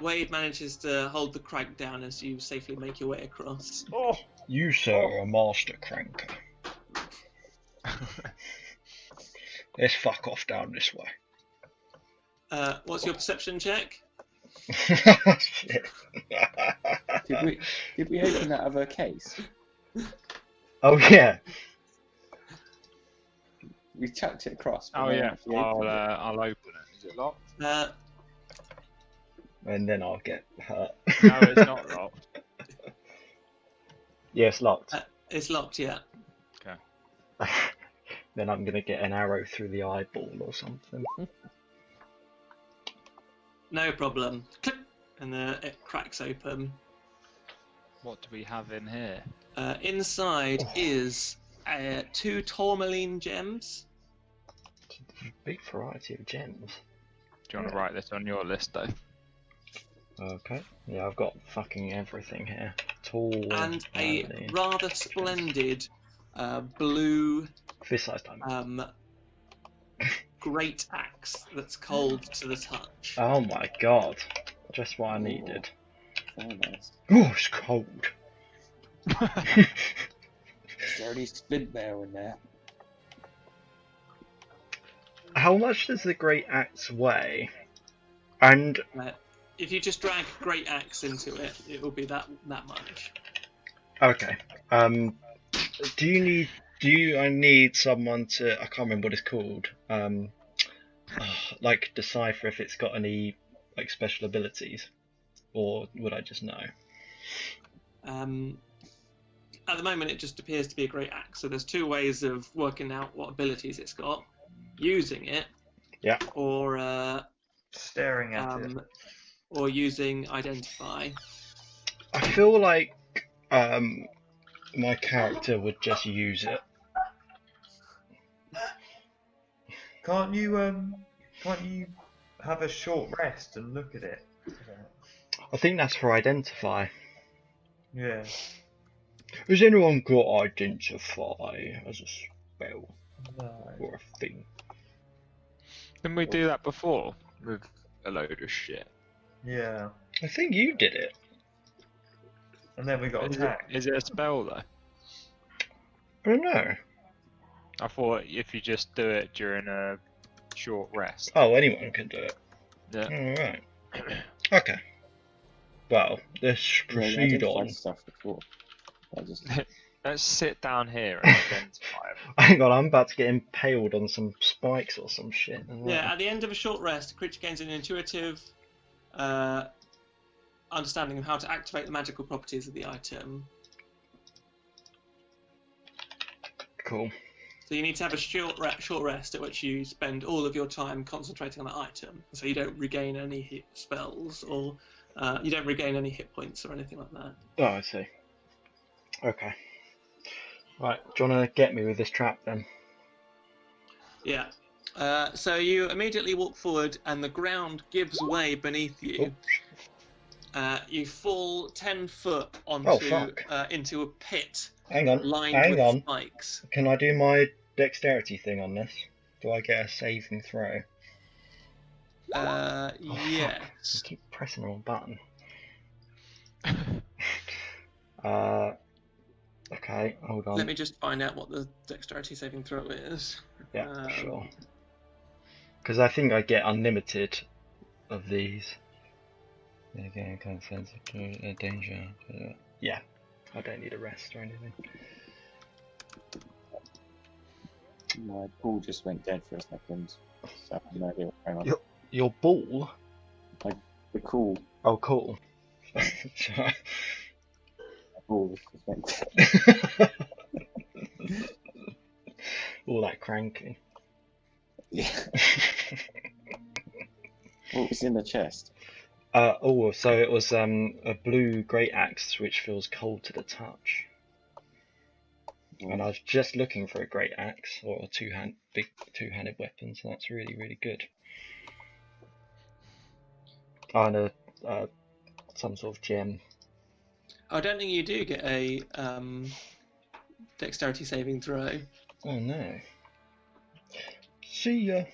Wade manages to hold the crank down as you safely make your way across. Oh. You, sir, are a master cranker. Let's fuck off down this way. What's your perception check? Shit. Did we open that other case? Oh yeah. We chucked it across. but Oh no one yeah, actually opened it. I'll open it. Is it locked? And then I'll get hurt. No, it's not locked. Yeah, it's locked. It's locked, yeah. Then I'm gonna get an arrow through the eyeball or something. No problem. Click, and it cracks open. What do we have in here? Inside is 2 tourmaline gems. Big variety of gems. Do you want to write this on your list, though? Okay. Yeah, I've got fucking everything here. Tall And a tourmaline. rather splendid blue Fist-sized diamond. great axe that's cold to the touch. Oh my god. Just what I needed. Very nice. Oh, it's cold. There's already splint mail in there. How much does the great axe weigh? And If you just drag great axe into it, it will be that much. okay. I need someone to, I can't remember what it's called. Like decipher if it's got any like special abilities, or would I just know? At the moment, it just appears to be a great axe. So there's 2 ways of working out what abilities it's got: using it, Yeah. or Staring at it. or using identify. I feel like my character would just use it. Can't you have a short rest and look at it? I think that's for identify. Yeah. Has anyone got identify as a spell No. or a thing? Didn't we do that before with a load of shit? Yeah. I think you did it. And then we got attacked. Is it a spell though? I don't know. I thought if you just do it during a short rest. Oh, anyone can do it. Yeah. Alright. Okay. Well, let's Yeah, you proceed identified on. stuff before. I just Let's sit down here and identify them. Hang on, I'm about to get impaled on some spikes or some shit. as well. Yeah, at the end of a short rest, the creature gains an intuitive understanding of how to activate the magical properties of the item. Cool. So you need to have a short rest at which you spend all of your time concentrating on that item, so you don't regain any hit spells or you don't regain any hit points or anything like that. Oh, I see. Okay. Right, do you want to get me with this trap then? Yeah. So you immediately walk forward, and the ground gives way beneath you. You fall 10 foot onto fuck. into a pit Hang on. lined Hang with on. spikes. Can I do my dexterity thing on this? Do I get a saving throw? Oh, Yes. fuck. I keep pressing the wrong button. Okay, hold on. Let me just find out what the dexterity saving throw is. Yeah, sure. Because I think I get unlimited of these. Again, kind of sense of danger. Yeah, I don't need a rest or anything. my pool just went dead for a second. So I have no idea what's going on. Your ball? The cool Oh, cool. pool just went dead. All that cranky. Yeah. What was in the chest? So it was a blue great axe which feels cold to the touch. And I was just looking for a great axe or a big two-handed weapon, so that's really, really good. Oh, and some sort of gem. I don't think you do get a dexterity saving throw. Oh no. See ya.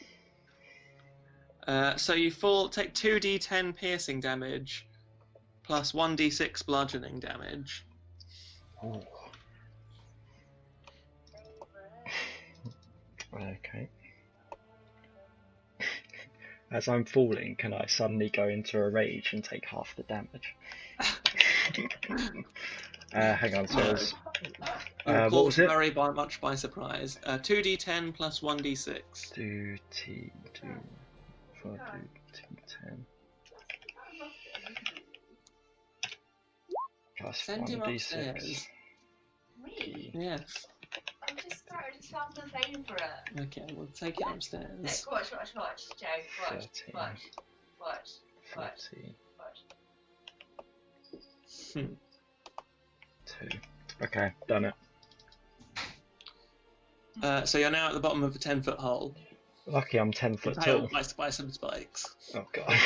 So you take 2d10 piercing damage plus 1d6 bludgeoning damage. Ooh. Okay. As I'm falling, can I suddenly go into a rage and take half the damage? Hang on, so it was, what was it? Very much by surprise. 2d10 plus 1d6. Do T10. Plus Send him 1d6. upstairs. Me? Yes. I'm just starting to have the favourite. Okay, we'll take it upstairs. Look, watch, Joe. Watch, 13. watch. 40. Hmm. 2. Okay, done it. So you're now at the bottom of a 10-foot hole. Lucky I'm 10 foot tall. Impaled by some spikes. Oh god.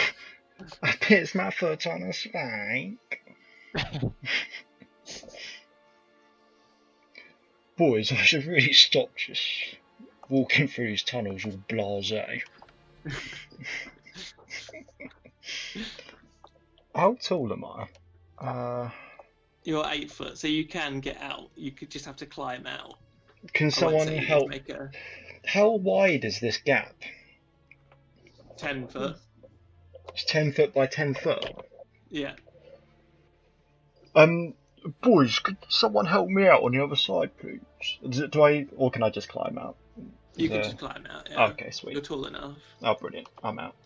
I pitched my foot on a spike. Boys, I should really stop just walking through these tunnels all blasé. How tall am I? You're 8 foot, so you can get out. You could just have to climb out. Can someone help? Make a How wide is this gap? 10 foot. It's 10 foot by 10 foot. Yeah. Boys, could someone help me out on the other side, please? Or can I just climb out? You can just climb out, yeah. Okay, sweet. You're tall enough. Oh, brilliant. I'm out.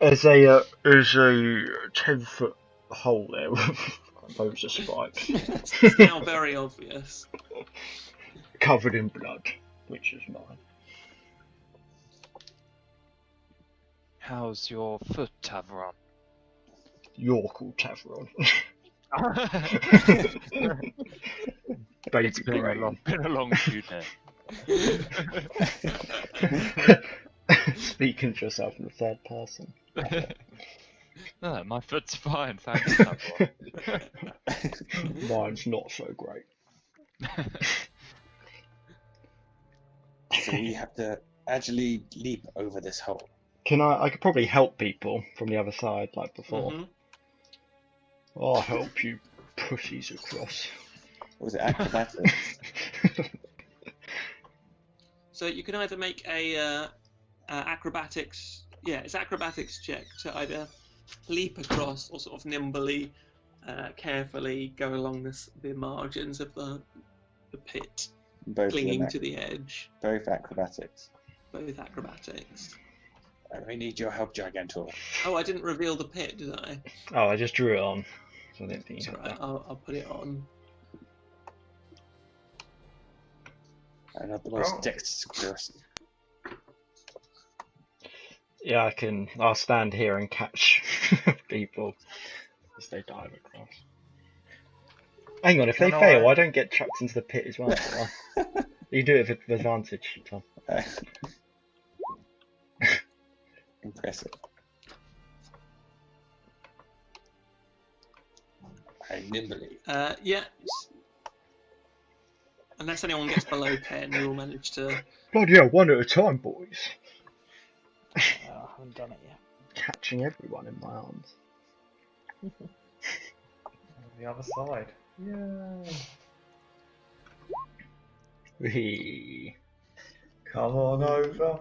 There's a 10-foot hole there with loads of spikes. It's now very obvious. Covered in blood, which is mine. How's your foot, Tavron? You're called Tavron. Baby It's been a long few days. Speaking to yourself in the third person. No, my foot's fine, thanks, Tavron. Mine's not so great. So we have to agilely leap over this hole. I could probably help people from the other side like before. Mm-hmm. I'll help you pussies across. What was it, acrobatics? So you can either make a acrobatics it's acrobatics check to either leap across or sort of nimbly, carefully go along the margins of the pit, Both of clinging them, to the edge. both acrobatics. Both acrobatics. We need your help, Gigantor. Oh, I didn't reveal the pit, did I? Oh, I just drew it on. So I didn't think That's you had right. that. I'll put it on. Not the most Oh. dexterous. Yeah, I'll stand here and catch people as they dive across. Hang on, if they Can fail, I- I don't get chucked into the pit as well. do I? You do it with advantage, Tom. Impressive. I nimbly. Yeah. Unless anyone gets below 10, you will manage to. Bloody hell, one at a time, boys. I haven't done it yet. Catching everyone in my arms. On the other side. Yay. Whee. Come on over.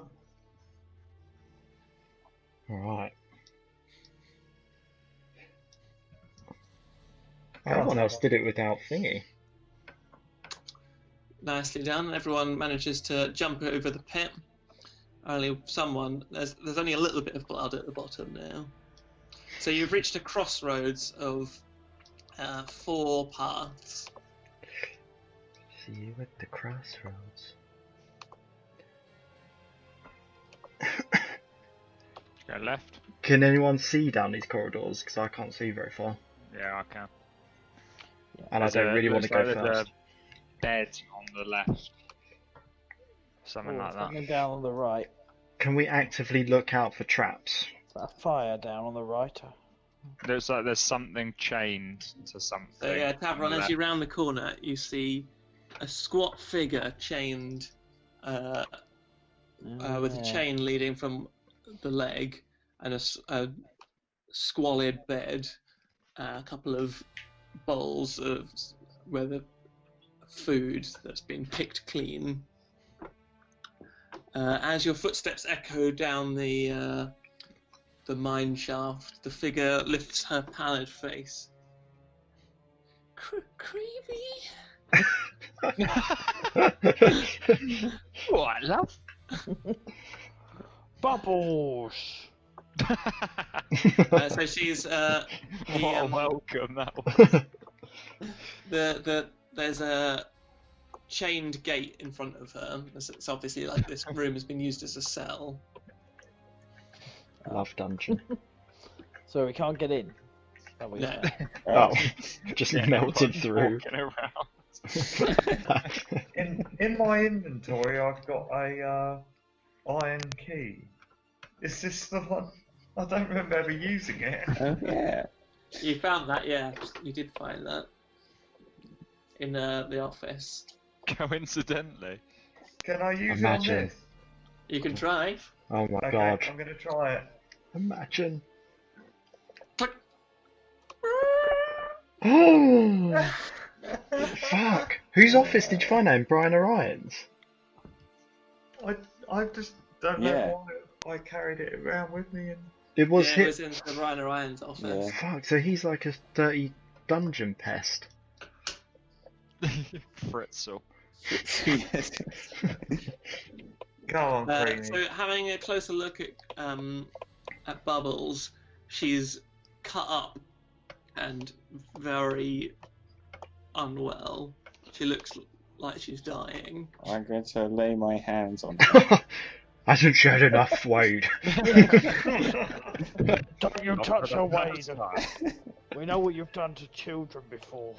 Alright. Go on, Everyone else Tom. did it without thingy. Nicely done. Everyone manages to jump over the pit. Only someone. There's only a little bit of blood at the bottom now. So you've reached a crossroads of 4 paths. See you at the crossroads. Go left. Can anyone see down these corridors? Because I can't see very far. Yeah, I can. And I don't really want to go there's first. a bed on the left. Something like that. Something down on the right. Can we actively look out for traps? That fire down on the right. There's something chained to something. So yeah, on the Tavron, as left. you round the corner, you see a squat figure chained with a chain leading from the leg, and a squalid bed, a couple of bowls of where the food that's been picked clean. As your footsteps echo down the mine shaft, the figure lifts her pallid face. Creepy. What, love? Bubbles! So she's What a welcome that was. there's a chained gate in front of her. It's obviously like this room has been used as a cell. Love dungeon. So we can't get in. That we No. Oh, just Yeah, melted everyone's through. walking around. In my inventory, I've got a iron key. Is this the one? I don't remember ever using it. Oh, yeah. You found that, yeah. You did find that in the office. Coincidentally. Can I use Imagine. it on this? You can try. Oh my Okay, god. I'm gonna try it. Imagine. Click. Oh! Fuck! Whose office did you find that in? Brian Orion's? I just don't Yeah. know why I carried it around with me. And It was Yeah, him. it was in the Ryan Orion's office. Yeah. Fuck, so he's like a dirty dungeon pest. Fritzel. go on, Creamy. So having a closer look at Bubbles, she's cut up and very unwell. She looks like she's dying. I'm going to lay my hands on her. Hasn't she had enough, Wade? Don't you touch her ways. We know what you've done to children before.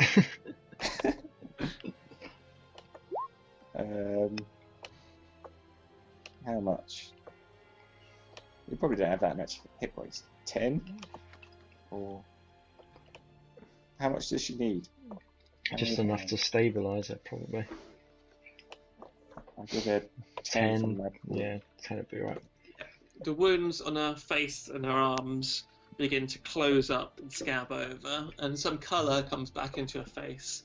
How much? You probably don't have that much hit points. 10? Or how much does she need? How Just many enough to stabilise it, probably. I'll give her 10 from 10. my pool. Yeah, 10 would be right. The wounds on her face and her arms begin to close up and scab over, and some colour comes back into her face,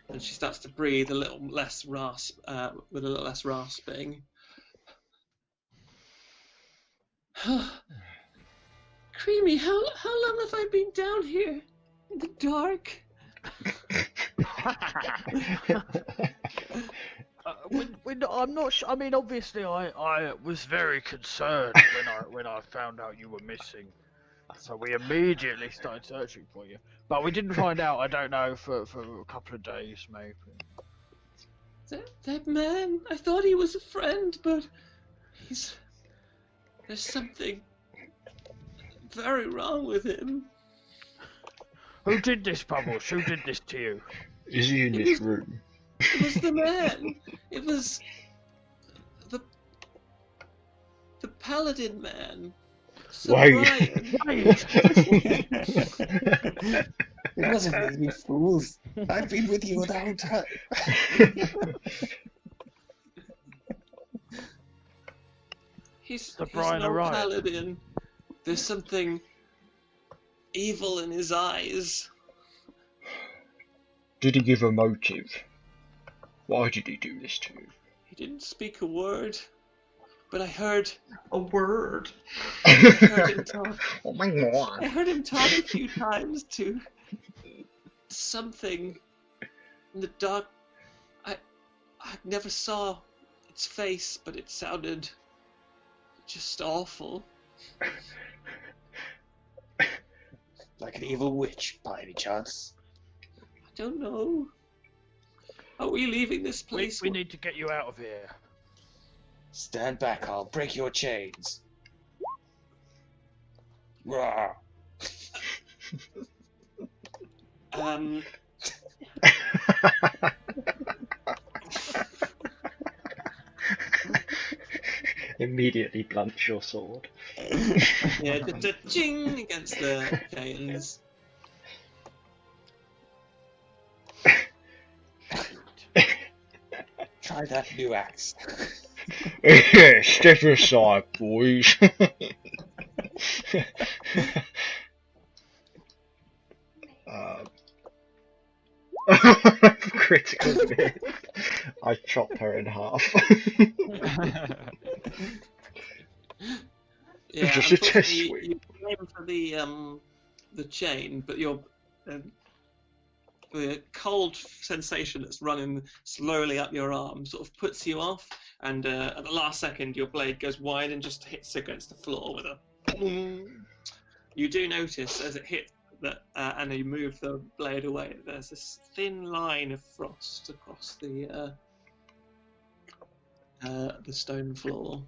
and she starts to breathe a little less with a little less rasping. Creamy, how long have I been down here in the dark? I'm not sure. I mean, obviously, I was very concerned when I found out you were missing. So we immediately started searching for you. But we didn't find out, I don't know, for a couple of days, maybe. That man, I thought he was a friend, but there's something very wrong with him. Who did this, Bubbles? Who did this to you? Is he in this room? It was the man. It was the paladin man. Sir Wait. Brian. It wasn't me, you fools. I've been with you the whole time. He's Brian no Orion. paladin. There's something evil in his eyes. Did he give a motive? Why did he do this to you? He didn't speak a word, but I heard A word. him talk. Oh my god. I heard him talk a few times to something in the dark. I never saw its face, but it sounded just awful. Like an evil witch, by any chance. I don't know. Are we leaving this place? We need to get you out of here. Stand back, I'll break your chains. Rah. Immediately blunts your sword. Yeah, just a ching against the chains. Try that new axe. Step aside, boys. Critical miss. I chop her in half. Yeah, Just a test unfortunately, sweep. you aim for the chain, but the cold sensation that's running slowly up your arm sort of puts you off, and at the last second your blade goes wide and just hits against the floor with a boom. You do notice as it hits that, and you move the blade away, there's this thin line of frost across the stone floor.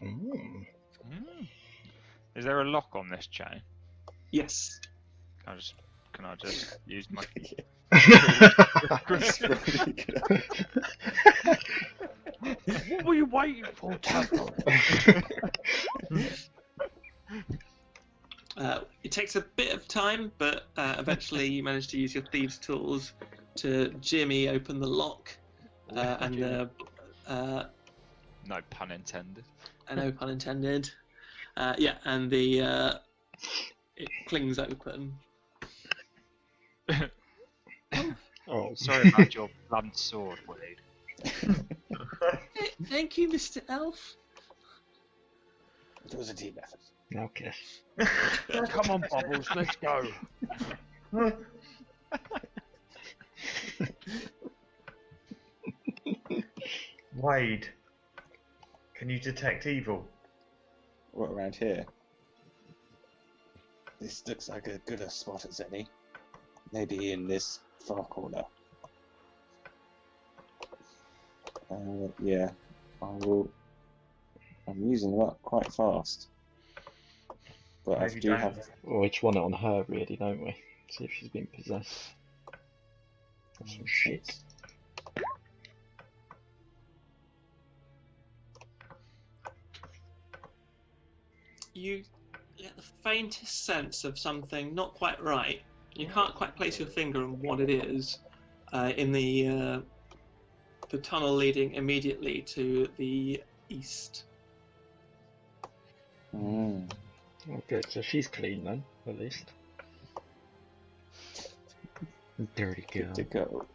Mm. Is there a lock on this chain? Yes. Can I just use my? What were you waiting for, Tackle? It takes a bit of time, but eventually you manage to use your thieves' tools to jimmy open the lock, and No pun intended. no pun intended. Yeah, and the it clings open. Oh, Sorry about your blunt sword, Wade. Thank you, Mr. Elf. It was a team effort. now kiss. Come on, Bubbles, let's go. Wade, can you detect evil? What, around here? This looks like as good a spot as any. Maybe in this far corner. Yeah, I'm using them up quite fast. But I Maybe do don't. have. Well, we just want it on her, really, don't we? See if she's been possessed. That's some shit. You get the faintest sense of something not quite right. You can't quite place your finger on what it is in the tunnel leading immediately to the east. Mm. Oh, good. So she's clean then, at least. Dirty girl. Good to go.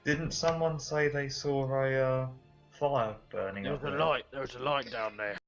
Didn't someone say they saw a fire burning There up was a there? light. There was a light down there.